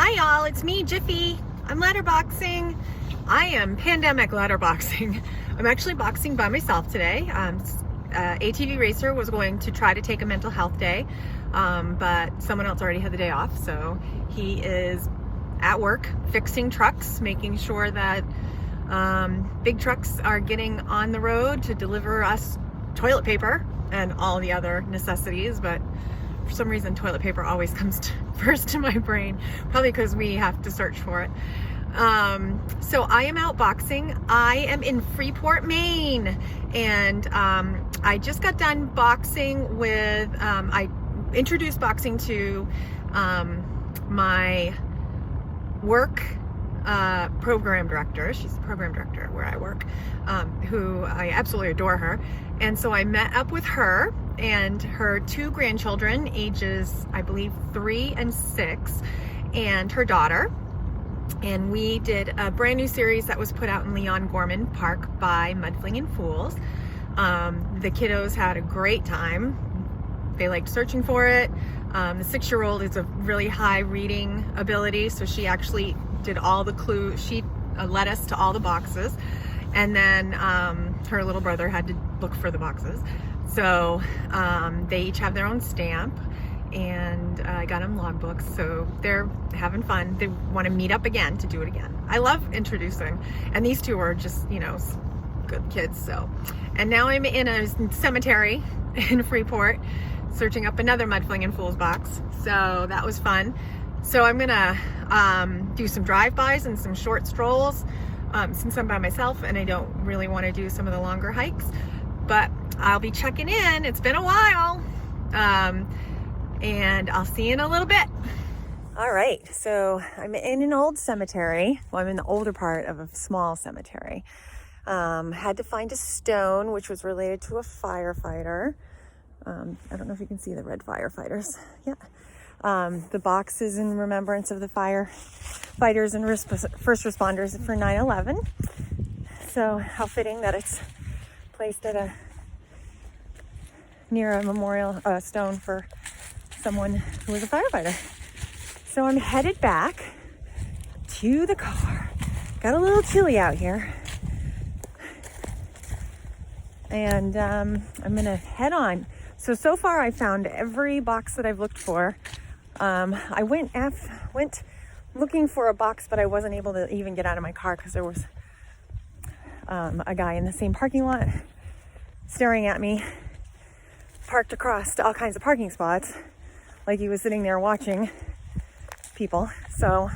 Hi y'all, it's me, Jiffy. I'm letterboxing. I am pandemic letterboxing. I'm actually boxing by myself today. ATV Racer was going to try to take a mental health day, but someone else already had the day off, so he is at work fixing trucks, making sure that big trucks are getting on the road to deliver us toilet paper and all the other necessities, but for some reason toilet paper always comes first to my brain, probably because we have to search for it. So I am out boxing. I am in Freeport, Maine, and I just got done boxing with, I introduced boxing to my work program director. She's the program director where I work, who I absolutely adore her. And so I met up with her and her two grandchildren, ages, I believe, 3 and 6, and her daughter. And we did a brand new series that was put out in Leon Gorman Park by Mudfling and Fools. The kiddos had a great time. They liked searching for it. The 6-year-old is a really high reading ability, so she actually did all the clues. She led us to all the boxes, and then her little brother had to look for the boxes. So they each have their own stamp, and I got them logbooks, so they're having fun. They want to meet up again to do it again. I love introducing, and these two are just, you know, good kids. So, and now I'm in a cemetery in Freeport, searching up another Mudfling and Fools box. So that was fun. So I'm gonna do some drive-bys and some short strolls since I'm by myself and I don't really want to do some of the longer hikes, but I'll be checking in. It's been a while, and I'll see you in a little bit. All right, so I'm in an old cemetery. Well, I'm in the older part of a small cemetery. Had to find a stone which was related to a firefighter. I don't know if you can see the red firefighters. Yeah. The box is in remembrance of the firefighters and first responders for 9/11. So how fitting that it's placed at near a memorial stone for someone who was a firefighter. So I'm headed back to the car. Got a little chilly out here. And I'm gonna head on. So far I found every box that I've looked for. I went looking for a box, but I wasn't able to even get out of my car because there was a guy in the same parking lot staring at me, parked across all kinds of parking spots, like he was sitting there watching people. So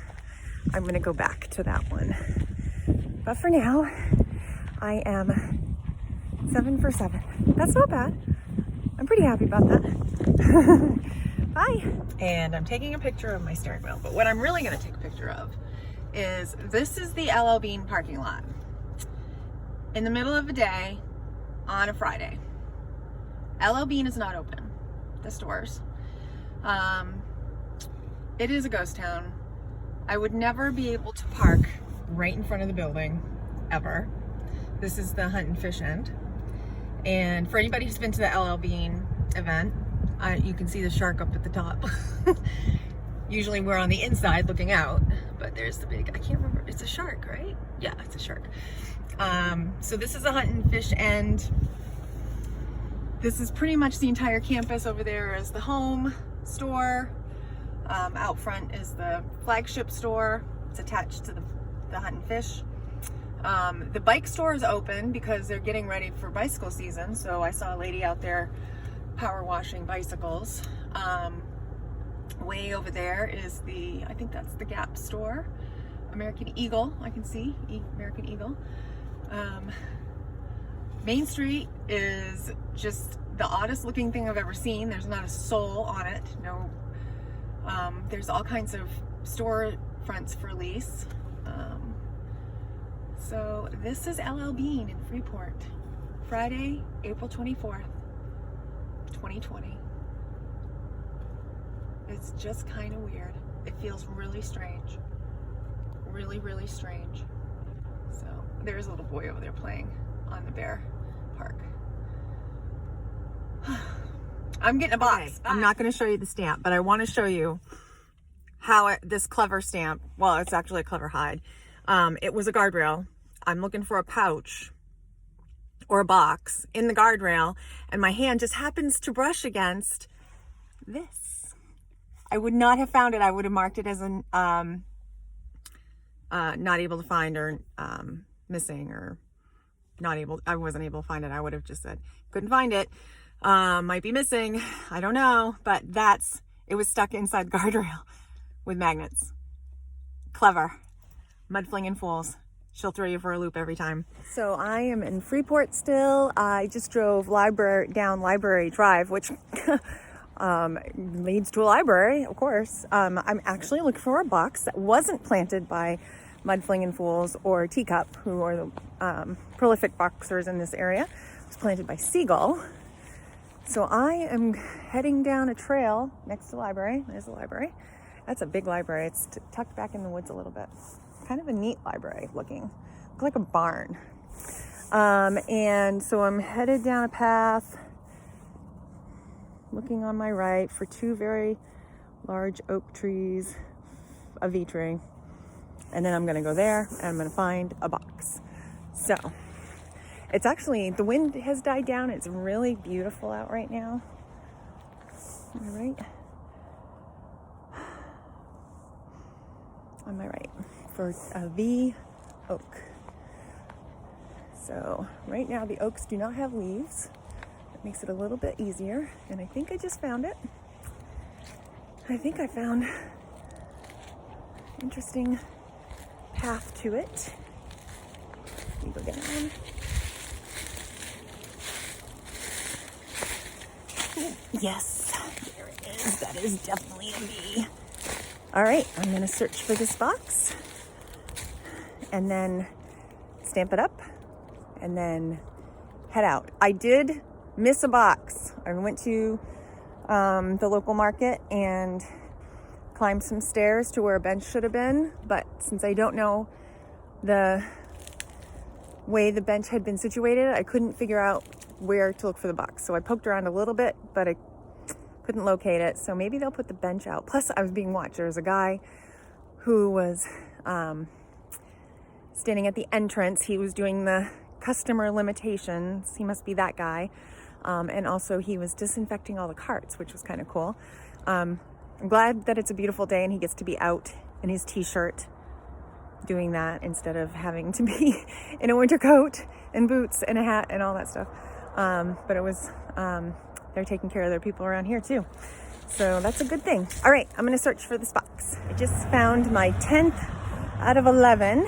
I'm gonna go back to that one. But for now, I am 7 for 7. That's not bad. I'm pretty happy about that. Bye. And I'm taking a picture of my steering wheel, but what I'm really gonna take a picture of is, this is the LL Bean parking lot. In the middle of the day on a Friday. LL Bean is not open, the stores. It is a ghost town. I would never be able to park right in front of the building, ever. This is the Hunt and Fish end. And for anybody who's been to the LL Bean event, you can see the shark up at the top. Usually we're on the inside looking out, but there's the big, I can't remember, it's a shark, right? Yeah, it's a shark. So this is a Hunt and Fish end. This is pretty much the entire campus. Over there is the home store. Out front is the flagship store. It's attached to the Hunt and Fish. The bike store is open because they're getting ready for bicycle season. So I saw a lady out there power washing bicycles. Way over there is I think that's the Gap store. American Eagle, I can see, American Eagle. Main Street is just the oddest looking thing I've ever seen. There's not a soul on it. No, there's all kinds of store fronts for lease. So this is LL Bean in Freeport, Friday, April 24th, 2020. It's just kind of weird. It feels really strange. Really, really strange. So there's a little boy over there playing on the bear park. I'm getting a box. Okay, I'm not going to show you the stamp, but I want to show you how this clever stamp, well, it's actually a clever hide. It was a guardrail. I'm looking for a pouch or a box in the guardrail, and my hand just happens to brush against this. I would not have found it. I would have marked it as an not able to find, or missing, or not able. I wasn't able to find it. I would have just said couldn't find it. Might be missing. I don't know. But it was stuck inside the guardrail with magnets. Clever. Mud flinging fools. She'll throw you for a loop every time. So I am in Freeport still. I just drove down Library Drive, which leads to a library, of course. I'm actually looking for a box that wasn't planted by mud flinging fools or Teacup, who are the prolific boxers in this area. It was planted by Seagull. So I am heading down a trail next to the library. There's the library. That's a big library. It's tucked back in the woods a little bit. Kind of a neat library looking. Look like a barn. And so I'm headed down a path, looking on my right for two very large oak trees, a V tree. And then I'm gonna go there and I'm gonna find a box. So it's actually, the wind has died down. It's really beautiful out right now. All right. On my right for a V oak. So right now the oaks do not have leaves. That makes it a little bit easier. And I think I just found it. I think I found an interesting path to it. Let me go down. Yes, there it is. That is definitely a V. All right, I'm gonna search for this box and then stamp it up and then head out. I did miss a box. I went to the local market and climbed some stairs to where a bench should have been, but since I don't know the way the bench had been situated, I couldn't figure out where to look for the box. So I poked around a little bit, but I couldn't locate it. So maybe they'll put the bench out. Plus I was being watched. There was a guy who was standing at the entrance. He was doing the customer limitations. He must be that guy. And also he was disinfecting all the carts, which was kind of cool. I'm glad that it's a beautiful day and he gets to be out in his t-shirt doing that instead of having to be in a winter coat and boots and a hat and all that stuff. But it was, they're taking care of their people around here too. So that's a good thing. All right, I'm gonna search for this box. I just found my 10th out of 11.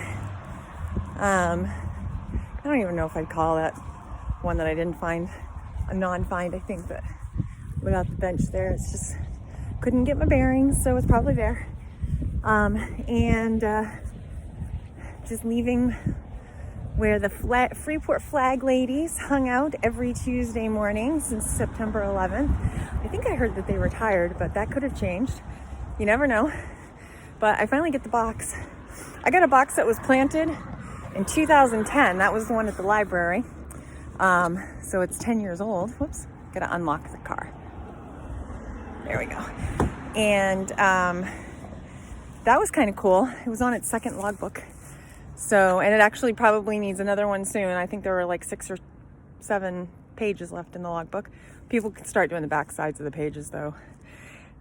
I don't even know if I'd call that one that I didn't find a non-find. I think that without the bench there, it's just couldn't get my bearings, so it's probably there. Just leaving where the Freeport flag ladies hung out every Tuesday morning since September 11th. I think I heard that they retired, but that could have changed. You never know. But I finally get the box. I got a box that was planted in 2010. That was the one at the library. So it's 10 years old. Whoops, gotta unlock the car. There we go. And that was kind of cool. It was on its second logbook. So, and it actually probably needs another one soon. I think there were like 6 or 7 pages left in the logbook. People can start doing the back sides of the pages though.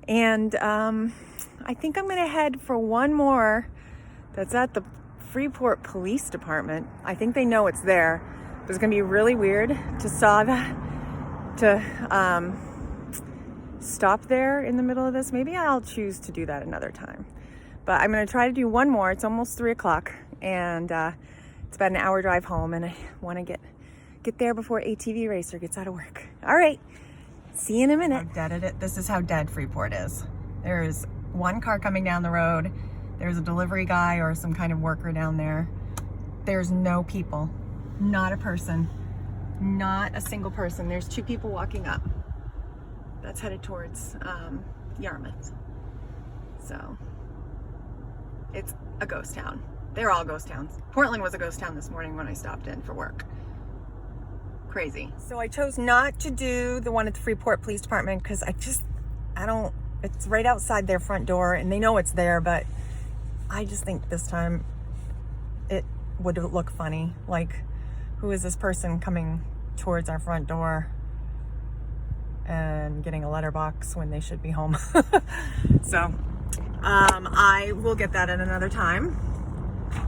And I think I'm gonna head for one more that's at the Freeport Police Department. I think they know it's there. It was gonna be really weird to stop there in the middle of this. Maybe I'll choose to do that another time. But I'm gonna try to do one more. It's almost 3 o'clock. And it's about an hour drive home, and I want to get there before ATV Racer gets out of work. All right, see you in a minute. This is how dead Freeport is. There's one car coming down the road. There's a delivery guy or some kind of worker down there. There's no people, not a person, not a single person. There's 2 people walking up. That's headed towards Yarmouth. So it's a ghost town. They're all ghost towns. Portland was a ghost town this morning when I stopped in for work. Crazy. So I chose not to do the one at the Freeport Police Department because I It's right outside their front door, and they know it's there, but I just think this time it would look funny. Like, who is this person coming towards our front door and getting a letterbox when they should be home? So I will get that at another time.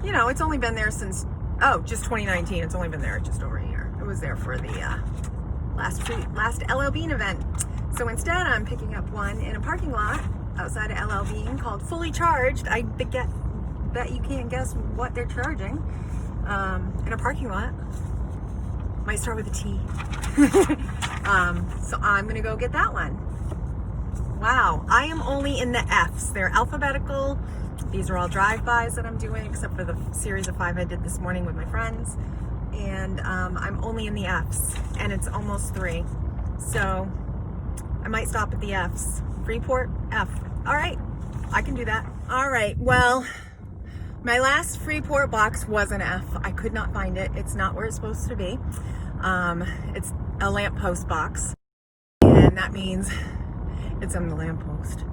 You know, it's only been there since, just 2019. It's only been there just over a year. It was there for the last LL Bean event. So instead, I'm picking up one in a parking lot outside of LL Bean called Fully Charged. I bet you can't guess what they're charging in a parking lot. Might start with a T. So I'm gonna go get that one. Wow, I am only in the F's. They're alphabetical. These are all drive-bys that I'm doing, except for the series of 5 I did this morning with my friends. And I'm only in the F's, and it's almost 3. So I might stop at the F's. Freeport, F. All right, I can do that. All right, well, my last Freeport box was an F. I could not find it. It's not where it's supposed to be. It's a lamppost box, and that means it's on the lamppost,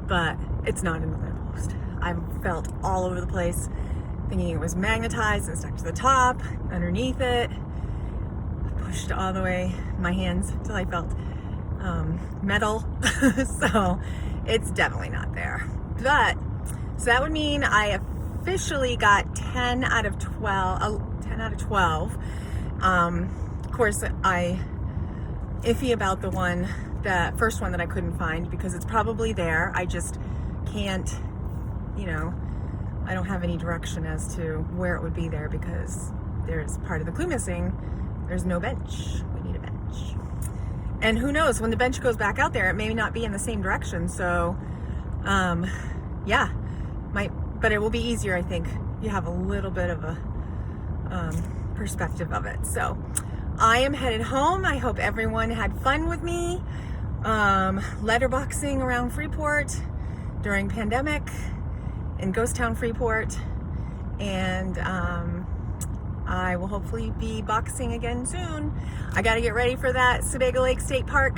but it's not in the lamppost. I felt all over the place, thinking it was magnetized and stuck to the top, underneath it. I pushed all the way my hands until I felt metal. So it's definitely not there. But so that would mean I officially got 10 out of 12. 10 out of 12. Of course, I iffy about the first one that I couldn't find, because it's probably there. I just can't, I don't have any direction as to where it would be there, because there's part of the clue missing. There's no bench. We need a bench. And who knows, when the bench goes back out there, it may not be in the same direction. So, yeah, but it will be easier, I think. You have a little bit of a perspective of it. So I am headed home. I hope everyone had fun with me. Letterboxing around Freeport during pandemic in Ghost Town, Freeport. And I will hopefully be boxing again soon. I got to get ready for that Sebago Lake State Park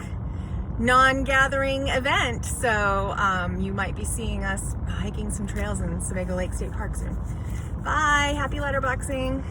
non-gathering event. So you might be seeing us hiking some trails in Sebago Lake State Park soon. Bye. Happy letterboxing.